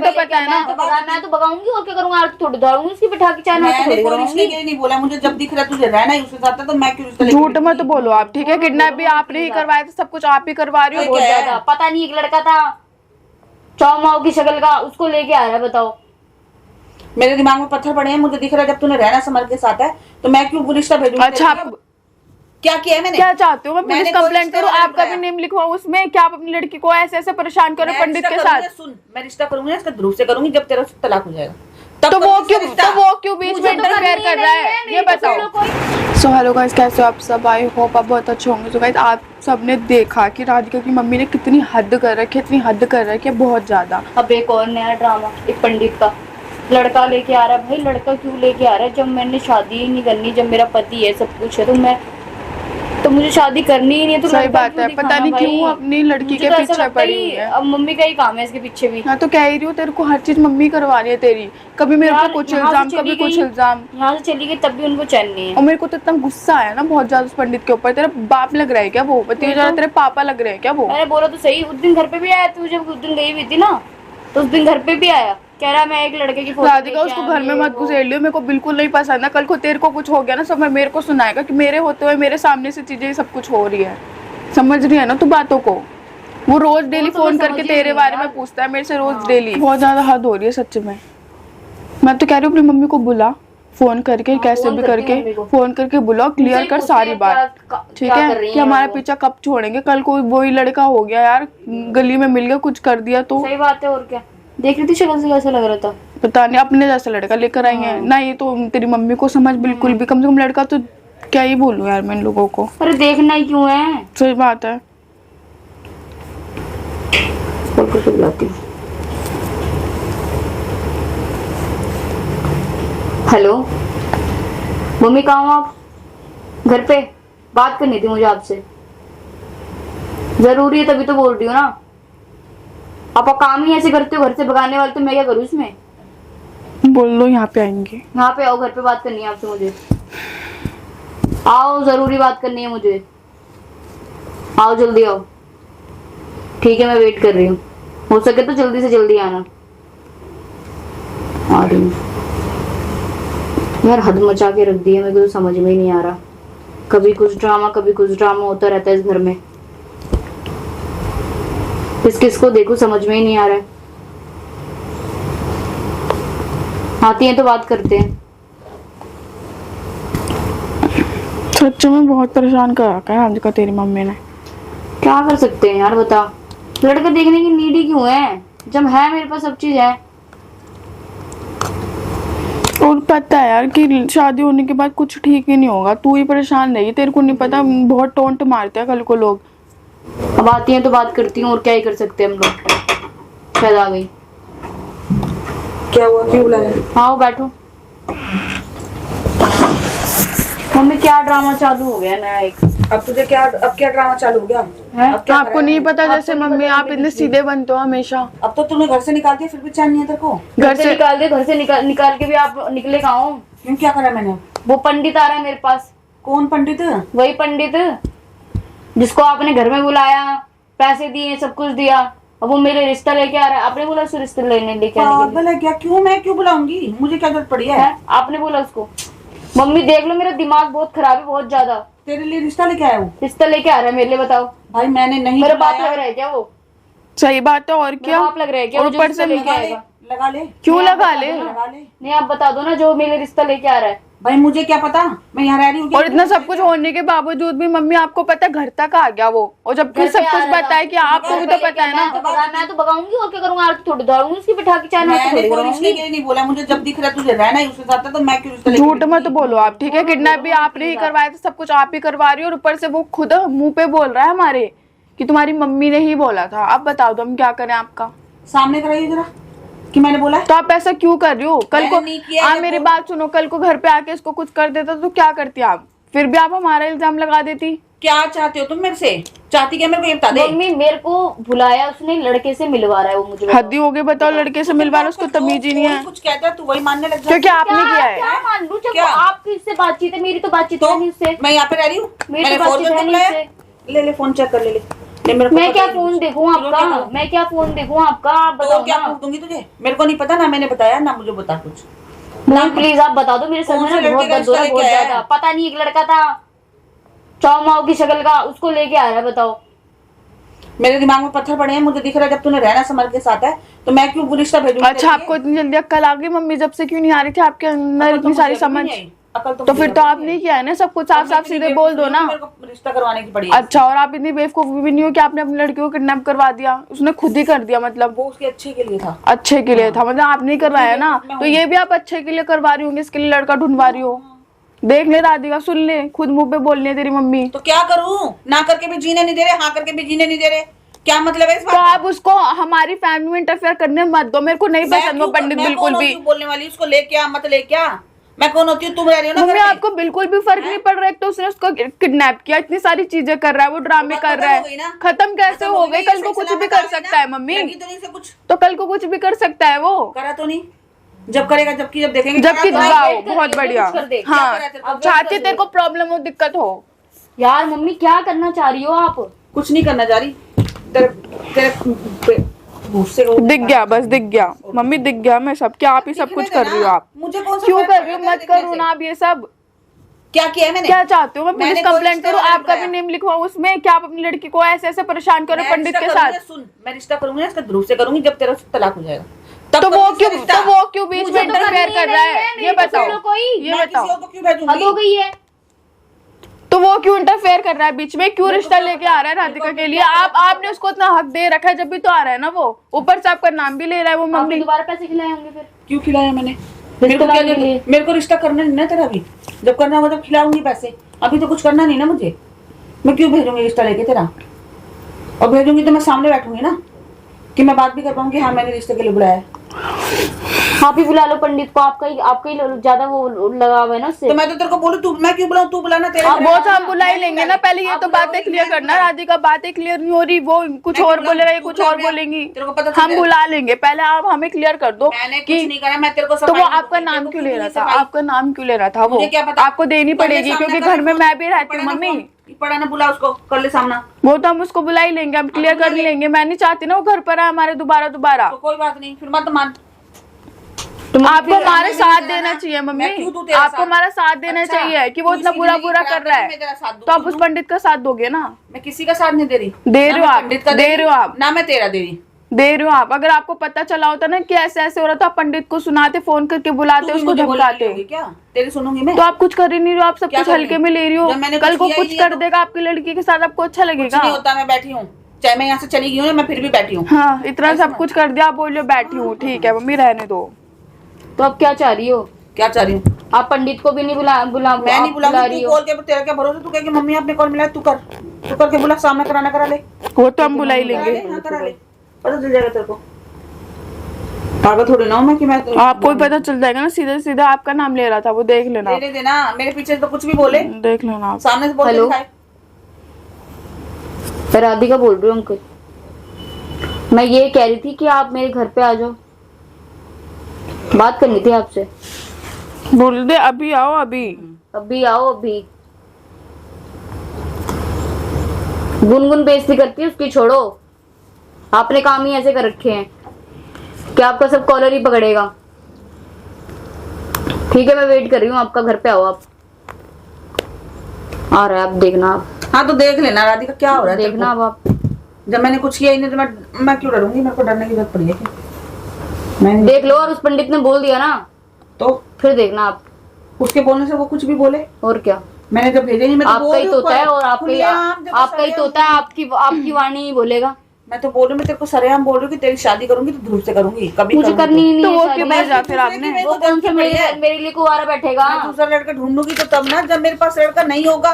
तो पता है ना। मैं तो भगाऊंगी और क्या करूंगा, थोड़ी दौड़ूंगी उसकी बिठा के चाय मैंने कोई रिश्ते के लिए नहीं बोला, मुझे जब दिख रहा तुझे रहना ही उसके साथ तो मैं क्यों रिश्ता झूठ मत बोलो आप, ठीक है? किडनैप भी आपने ही करवाया था, सब कुछ आप ही करवा रही हो। बहुत ज्यादा पता नहीं, एक लड़का था चौ माओ की शक्ल का, उसको लेके आ रहा है। बताओ, मेरे दिमाग में पत्थर पड़े हैं, मुझे दिख रहा है जब तूने रहना समर के साथ है तो मैं क्यों रिश्ता भेजूंगी? अच्छा, आप क्या किया है मैंने? क्या चाहते हो? मैं पुलिस कंप्लेंट करूं, आपका भी कराया। नेम लिखवाऊं उसमें? क्या आप अपनी लड़की को ऐसे ऐसे परेशान करो पंडित के साथ? सुन, मैं रिश्ता करूंगी ना इसका ध्रुव से करूंगी जब तेरा तलाक हो जाएगा। तो वो क्यों बीच में इंटरफेयर कर रहा है, ये बताओ। सो हेलो गाइस, कैसे हो आप सब? आई होप आप बहुत अच्छे होंगे। सो गाइस, आप सबने देखा कि राधिका की मम्मी ने कितनी हद कर रखी है, इतनी हद कर रखी है, बहुत ज्यादा। अब एक और नया ड्रामा, एक पंडित का लड़का लेके आ रहा है। भाई लड़का क्यों लेके आ रहा है? जब मैंने शादी ही नहीं करनी, जब मेरा पति है सब कुछ है, तो मुझे शादी करनी ही नहीं है। तो सही बात है, पता नहीं क्यों अपनी लड़की के पीछे पड़ी हुई है। अब मम्मी का ही काम है इसके पीछे भी। मैं तो कह रही हूँ तेरे को हर चीज मम्मी करवा रही है तेरी, कभी मेरे को कुछ इल्जाम, कभी कुछ इल्जाम। यहाँ से चली गई तब भी उनको चैन नहीं है। और मेरे को तो इतना गुस्सा आया ना बहुत ज्यादा उस पंडित के ऊपर। तेरा बाप लग रहा है क्या वो? बता जरा, तेरे पापा लग रहे हैं क्या वो? मैंने बोला तो सही, उस दिन घर पे भी आया, तू जब उस दिन गई हुई थी ना, तो उस दिन घर पे भी आया, कह रहा मैं एक लड़के की फोटो राधिका उसको घर में मत घुसेड़ लियो, मेरे को बिल्कुल नहीं पसंद है। कल को तेरे को कुछ हो गया ना, सब मेरे को सुनाएगा कि मेरे होते हुए मेरे सामने से चीजें सब कुछ हो रही है। समझ रही है ना तू बातों को? वो रोज डेली फोन करके तेरे बारे में पूछता है मेरे से, रोज डेली। बहुत ज्यादा हद हो रही है सच में। मैं तो कह रही हूँ अपनी मम्मी को बुला, फोन करके, कैसे भी करके फोन करके बुलाओ, क्लियर कर सारी बात, ठीक है? कि हमारा पीछा कब छोड़ेंगे? कल कोई वही लड़का हो गया यार, गली में मिल गया, कुछ कर दिया तो। सही बात है, और क्या? देख रही थी शक्ल से कैसा लग रहा था? पता नहीं, अपने जैसा लड़का लेकर आई है ना। ये तो तेरी मम्मी को समझ बिल्कुल भी, कम से कम लड़का तो क्या ही बोलूं यार मैं इन लोगों को। अरे देखना ही क्यों है? सही बात है। हेलो मम्मी, कहाँ हो आप? घर पे बात करनी थी मुझे आपसे, जरूरी है तभी तो बोल रही हूँ ना। आप काम ही ऐसे करते हो, घर से भगाने वाले, तो मैं क्या करूँ इसमें? बोल दो यहाँ पे आएंगे। यहाँ पे आओ, घर पे बात करनी है आपसे मुझे। आओ, जरूरी बात करनी है मुझे, आओ जल्दी आओ। ठीक है, मैं वेट कर रही हूँ, हो सके तो जल्दी से जल्दी आना। आ रही हूँ यार, हद मचा के रख दी है, मेरे को तो समझ में ही नहीं आ रहा। कभी कुछ ड्रामा होता रहता है इस घर में। किसको देखो समझ में ही नहीं आ रहा है। आती हैं तो बात करते हैं। सच में बहुत परेशान कर रखा है आज का तेरी मम्मी ने। क्या कर सकते हैं यार, बता। लड़का देखने की नीडी क्यों है जब है मेरे पास सब चीज है? और पता है यार कि शादी होने के बाद कुछ ठीक ही नहीं होगा, तू ही परेशान रहेगी। तेरे को नहीं पता, बहुत टोंट मारते हैं कल को लोग। अब आती हैं तो बात करती हूँ, और क्या ही कर सकते हैं हम लोग। शायद आ गई। क्या हुआ, क्यों बुलाया? आओ बैठो। मम्मी क्या ड्रामा चालू हो गया नया एक? अब क्या ड्रामा चालू हो गया है? आपको नहीं पता जैसे मम्मी आप इतने सीधे बनते हो हमेशा। अब तो तूने घर से निकाल दिया, फिर भी चैन नहीं है तेरे को? घर से निकाल दे, घर से निकाल के भी आप निकले कहाँ हो? क्यों, क्या करा मैंने? वो पंडित आ रहा है मेरे पास। कौन पंडित? वही पंडित जिसको आपने घर में बुलाया, पैसे दिए, सब कुछ दिया, अब वो मेरे रिश्ता लेके आ रहा है। आपने बोला उसको रिश्ते लेके आने के लिए? क्या? क्यों, मैं क्यों बुलाऊंगी? मुझे क्या जरूरत पड़ी है? आपने बोला उसको? मम्मी देख लो, मेरा दिमाग बहुत खराब है, बहुत ज्यादा। तेरे लिए रिश्ता लेके आया हूँ? रिश्ता लेके आ रहा है मेरे लिए? बताओ भाई मैंने नहीं, मेरा बाप लग रहा है क्या वो? सही बात है, और क्या? बाप लग रहा है क्या? ऊपर से लेके आएगा? लगा ले। क्यों लगा ले? नहीं आप बता दो ना, जो मेरे रिश्ता लेके आ रहा है। भाई मुझे क्या पता, मैं यहाँ रह रही हूँ। और इतना सब कुछ होने के बावजूद भी मम्मी आपको पता है घर तक आ गया वो, और जबकि सब कुछ पता है कि आपको भी तो पता है ना। मैं तो भगाऊंगी और क्या करूंगा, थोड़ी दौड़ूंगी उसकी बिठा के चाय। मैंने कोई रिश्ते के लिए नहीं बोला, मुझे जब दिख रहा तुझे रहना ही उसके साथ तो मैं क्यों रिश्ता? झूठ मत बोलो आप, ठीक है? किडनैप भी आपने ही करवाया था, सब कुछ आप ही करवा रही हो, और ऊपर से वो खुद मुंह पे बोल रहा है हमारे कि तुम्हारी मम्मी ने ही बोला था। अब बताओ तो हम क्या करें? आपका सामने कराइए जरा कि मैंने बोला। तो आप ऐसा क्यों कर रही हो? कल को आप मेरी बात सुनो, कल को घर पे आके इसको कुछ कर देता तो क्या करती आप? फिर भी आप हमारा इल्जाम लगा देती। क्या चाहते हो तुम मेरे से? चाहती क्या? मेरे को ये बता दे। मम्मी मेरे को बुलाया उसने, लड़के से मिलवा रहा है वो मुझे। हद ही हो गई, बताओ। लड़के से मिलवा रहा है, उसको तमीज ही नहीं है। कुछ कहता है तू वही मानने लग जा। क्योंकि आपने किया है। क्या मान लूं जब आपकी इससे बातचीत है, मेरी तो बातचीत है नहीं उससे। मैं यहाँ पे रह रही हूँ, मेरी बातचीत है नहीं उससे। ले फोन चेक कर ले। ये मेरे को मैं पता क्या ही फोन नहीं। देखूं तो क्या आपका? करूं? मैं क्या फोन देखूं आपका? आप तो बताओ क्या ना। पूछ दूंगी तुझे? मेरे को नहीं पता ना, मैंने बताया ना, मुझे बता कुछ। नहीं प्लीज आप बता दो, मेरे सर में कौन ना से बहुत लड़के का दर्द हो रहा है, रिश्ता बहुत लेके आया ज्यादा। है? पता नहीं, एक लड़का था चौमाओ की शक्ल का, उसको लेके आ रहा है। बताओ। मेरे दिमाग में पत्थर पड़े हैं, मुझे दिख रहा है जब तूने रहना समझ के साथ है तो मैं क्यों वो रिश्ता भेजूंगी? अच्छा, आपको इतनी जल्दी अक्ल आ गई मम्मी? जब से क्यों नहीं आ रही थी आपके अंदर इतनी सारी समझ? तो फिर तो आप नहीं किया है ना सब कुछ, साफ साफ सीधे बोल दो ना। मेरे को रिश्ता करवाने की पड़ी है। अच्छा, और आप इतनी बेवकूफ भी नहीं हो कि आपने अपनी लड़की को किडनैप करवा दिया? उसने खुद ही कर दिया, मतलब वो उसके अच्छे के लिए था। अच्छे के लिए था, मतलब आप नहीं करवाया ना, तो ये भी आप अच्छे के लिए करवा रही होंगी, इसके लिए लड़का ढूंढवा रही हो। देख ले राधिका, सुन ले, खुद मुंह पे बोल रही है तेरी मम्मी। तो क्या करूं? ना करके भी जीने नहीं दे रहे, हाँ करके भी जीने नहीं दे रहे, क्या मतलब है इस तो बात का? आप उसको हमारी फैमिली में इंटरफेयर करने मत दो, मेरे को नहीं मैं पसंद वो क्यों- पंडित मैं बिल्कुल कौन भी। होती हूँ बोलने वाली? उसको लेके आ मत लेके आ, मैं कौन होती हूँ? तुम रह रही हो ना मम्मी घर में। आपको बिल्कुल भी फर्क नहीं पड़ रहा है, तो उसने उसको किडनैप किया, इतनी सारी चीजें कर रहा है, वो ड्रामे बात कर खत्म रहा हो गई है। ना? खत्म कैसे खत्म हो गई? कल ये को कुछ सिलसिला भी बता कर दी सकता ना। है मम्मी, लगी तो नहीं से कुछ तो कल को कुछ भी कर सकता है वो। करा तो नहीं, जब करेगा जबकि जब देखेंगे। जबकि करा तो नहीं। वाओ, वेट कर बहुत रही हो, बढ़िया। कुछ कर दे। हाँ, क्या करा तेरे को? अब चाहती तेरे को प्रॉब्लम हो, दिक्कत हो। यार मम्मी क्या करना चाह रही हो आप? कुछ नहीं करना जा रही। तेरे तेरे गुस्से को दिख गया, बस दिख गया मम्मी, दिख गया मैं सब, क्या आप ही सब कुछ कर रही हो आप? मुझे कौन सा क्यों फर्क कर रही हो? पड़ता है मत दिखने करो से? ना आप ये सब। क्या किया है मैंने? क्या चाहते हो? मैं पुलिस मैंने कोई कंप्लेंट रिश्ते करूँ, वाला आपका भी बुलाया। नेम लिखवाऊं उसमें? क्या आप अपनी लड़की को ऐसे ऐसे परेशान करो मैं पंडित रिश्ता के करूंगी साथ? ना, सुन, मैं रिश्ता करूंगी ना, इसका ध्रुव से करूंगी जब तेरा तलाक हो जाएगा। तब तो वो करूंगी क्यों, इसका रिश्ता। तो वो क्यों बीच मुझे में तो इंटरफेयर करनी कर ही रहा नहीं है? है, ये मेरे को बताओ, छोड़ो कोई। ये मैं बताओ। किसी और को क्यों हद हो भेजूंगी? गई है। तो वो क्यों इंटरफेयर कर रहा है बीच में? क्यों मेरे को रिश्ता क्या लेके पता? आ रहा है मेरे राधिका को के लिए? क्या आप पता? आपने उसको इतना हक दे रखा है, जब भी तो आ रहा है ना वो। ऊपर से आपका नाम भी ले रहा है वो आपने मम्मी। दोबारा पैसे खिलाए होंगे फिर? क्यों खिलाया मैंने? मेरे को रिश्तेदार क्या के लिए। मेरे को रिश्ता करना नहीं ना तेरा भी। जब करना होगा जब खिलाऊंगी पैसे, अभी तो कुछ करना नहीं ना मुझे। मैं क्यों भेजूंगी रिश्ता लेके तेरा? और भेजूंगी तो मैं सामने बैठूंगी ना, कि मैं बात भी कर पाऊंगी, हाँ मैंने रिश्ते के लिए बुलाया है। आप ही बुला लो पंडित को, आपका ही ज्यादा वो लगा हुआ है ना उससे। तो मैं तो तेरे को बोलूं, तू मैं क्यों बुलाऊं? तू बुलाना, तेरे अब वो तो हम बुला ही लेंगे ना, पहले ये तो बातें क्लियर करना। राधिका बातें क्लियर नहीं हो रही, वो कुछ मैं और बुलाऊं? बोलेगा, ये तू कुछ बुला और लिया? बोलेंगी। तेरे को पता चल हम गया? बुला लेंगे, पहले आप हमें क्लियर कर दो मैंने कुछ कि नहीं करा, मैं तेरे को तो सफाई वो नहीं आपका दूंगी। नाम तेरे को क्यों ले रहा था? सफाई? आपका नाम क्यों ले रहा था वो? मुझे क्या पता? आपको देनी कर ले पड़ेगी, सामने, क्योंकि कर घर ले में फोन। मैं भी रहती हूँ पड़ा ना मम्मी। फोन। पड़ा ना, बुला उसको, कर ले सामना। वो तो हम उसको बुला ही लेंगे, हम क्लियर कर लेंगे। मैं नहीं चाहती ना वो घर पर आए हमारे दोबारा। तो कोई बात नहीं, फिर मत मान। आपको हमारे मैं साथ तेरा देना ना- चाहिए मैं मम्मी, क्यों दूं तेरा आपको साथ? हमारा साथ देना अच्छा, चाहिए कि वो तू इतना इसकी बुरा जिंदगी बुरा खराब कर रहा मैं तेरा है, साथ दूं, तो आप क्यों उस दूं? पंडित का साथ दोगे ना? मैं किसी का साथ नहीं दे रही। दे ना रहे हो मैं आप, पंडित का दे रही रहे हो आप। ना मैं तेरा दे रही। दे रहे हो आप। अगर आपको पता चला होता ना कि ऐसे ऐसे हो रहा, तो आप पंडित को सुनाते, फोन करके बुलाते, तू भी उसको मुझे बोलने धमकाते। लगी क्या? तेरी सुनूंगी मैं? तो आप कुछ कर ही नहीं रहे हो, आप सब क्या कुछ कर रही हल्के हूँ? में ले रही हो। जब मैंने कल कुछ को किया ही कुछ नहीं है कर तो- देगा आपकी लड़की के साथ, आपको अच्छा कुछ लगेगा? नहीं होता, मैं बैठी हूँ, चाहे मैं यहाँ से चली गई हूँ, मैं फिर भी बैठी हूँ। हाँ, इतना सब कुछ कर दिया, आप बोल रहे हो बैठी हूँ। ठीक है मम्मी, रहने दो। तो अब क्या चाह रही हो? क्या चाह रही हूँ? आप पंडित को भी नहीं बुला मैं नहीं आप बुला बुलाऊंगी, रही तू हो। कॉल के तेरा क्या भरोसा? तू कहेगी मम्मी आपने कॉल मिलाया, तू करके बुला, सामना कराना करा ले। वो तो हम बुला ही करा लेंगे। ले, हाँ करा ले, पता चल जाएगा तेरे को। पागल थोड़ी ना हूं मैं कि मैं आपको भी पता चल जाएगा ना, सीधे सीधे आपका नाम ले रहा था वो, देख लेना आप। लेने देना, मेरे पीछे तो कुछ भी बोले, देख लेना आप। सामने से बोल के हेलो? दिखाए। मैं राधिका बोल रही हूँ अंकल। मैं ये कह रही थी कि आप मेरे घर पे आ जाओ, बात करनी थी आपसे। बोल दे अभी आओ, अभी। अभी आओ अभी। गुनगुन बेइज्जती करती है उसकी, छोड़ो। आपने काम ही ऐसे कर रखे हैं कि आपका सब कॉलर ही पकड़ेगा। ठीक है, मैं वेट कर रही हूँ आपका, घर पे आओ आप। आ रहा है, आप देखना। आप हाँ तो देख लेना राधिका क्या हो रहा है तेरे देखना अब आप। को। जब मैंने कुछ किया ही नहीं तो मैं क्यों डरूंगी? मेरे को डरने की जरूरत पड़ी है क्या? मैं देख लो, और उस पंडित ने बोल दिया ना, तो फिर देखना आप। उसके बोलने से वो कुछ भी बोले, और क्या, मैंने जब भेजे नहीं, मैं तो आपका बोल ही रही हूँ, तोता है और आपका खुलेआम देखो ही सरेआम। तोता है, आपकी वाणी ही बोलेगा। मैं तो बोल रही हूँ, मैं तेरे को सरेआम बोल रही हूँ कि तेरी शादी करूंगी तो ध्रुव से करूंगी, कभी मुझे करूंगी करनी ही नहीं तो है वो शादी। क्यों भेजा फिर आपने? मेरे वो को कौन सा जब की पड़ी है। मेरे लिए कुंवारा बैठेगा? मैं दूसरा लड़का ढूंढूंगी तो तब ना, जब मेरे पास लड़का नहीं होगा।